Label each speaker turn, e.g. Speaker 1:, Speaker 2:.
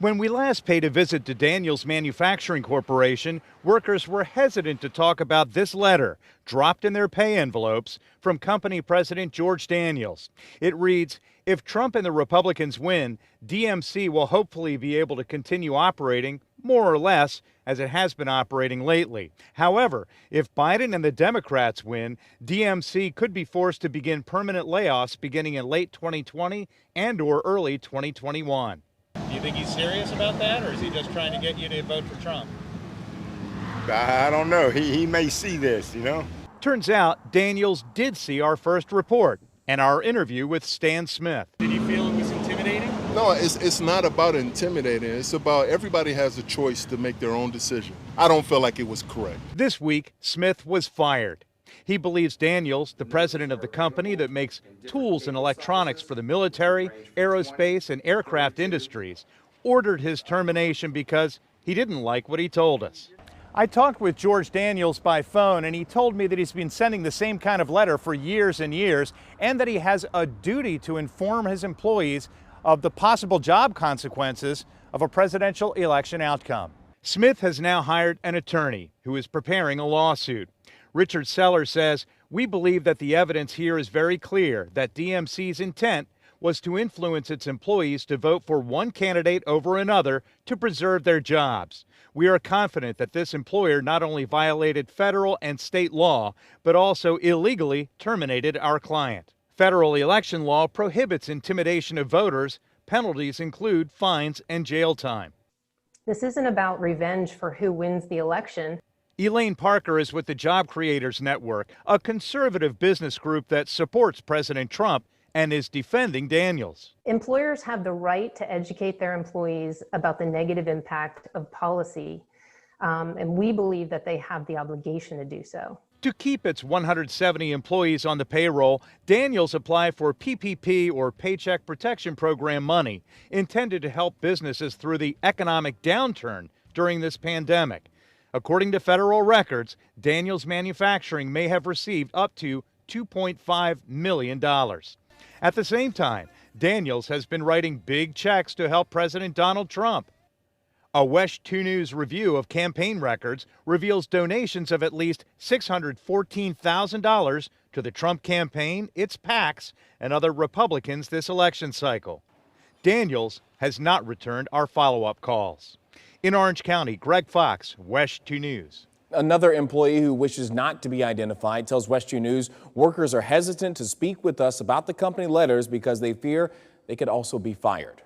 Speaker 1: When we last paid a visit to Daniels Manufacturing Corporation, workers were hesitant to talk about this letter dropped in their pay envelopes from company president George Daniels. It reads, "If Trump and the Republicans win, DMC will hopefully be able to continue operating more or less as it has been operating lately. However, if Biden and the Democrats win, DMC could be forced to begin permanent layoffs beginning in late 2020 and or early 2021.
Speaker 2: Do you think he's serious about that, or is he just trying to get you to vote for Trump?
Speaker 3: I don't know. He may see this, you know.
Speaker 1: Turns out Daniels did see our first report and our interview with Stan Smith.
Speaker 2: Did you feel it was intimidating?
Speaker 4: No, it's not about intimidating. It's about everybody has a choice to make their own decision. I don't feel like it was correct.
Speaker 1: This week, Smith was fired. He believes Daniels, the president of the company that makes tools and electronics for the military, aerospace, and aircraft industries, ordered his termination because he didn't like what he told us. I talked with George Daniels by phone, and he told me that he's been sending the same kind of letter for years and years, and that he has a duty to inform his employees of the possible job consequences of a presidential election outcome. Smith has now hired an attorney who is preparing a lawsuit. Richard Sellers says, "We believe that the evidence here is very clear that DMC's intent was to influence its employees to vote for one candidate over another to preserve their jobs. We are confident that this employer not only violated federal and state law, but also illegally terminated our client. Federal election law prohibits intimidation of voters. Penalties include fines and jail time."
Speaker 5: This isn't about revenge for who wins the election.
Speaker 1: Elaine Parker is with the Job Creators Network, a conservative business group that supports President Trump and is defending Daniels.
Speaker 5: Employers have the right to educate their employees about the negative impact of policy, and we believe that they have the obligation to do so.
Speaker 1: To keep its 170 employees on the payroll, Daniels applied for PPP or Paycheck Protection Program money intended to help businesses through the economic downturn during this pandemic. According to federal records, Daniels Manufacturing may have received up to $2.5 million. At the same time, Daniels has been writing big checks to help President Donald Trump. A WESH 2 News review of campaign records reveals donations of at least $614,000 to the Trump campaign, its PACs, and other Republicans this election cycle. Daniels has not returned our follow-up calls. In Orange County, Greg Fox, WESH 2 News.
Speaker 6: Another employee who wishes not to be identified tells WESH 2 News workers are hesitant to speak with us about the company letters because they fear they could also be fired.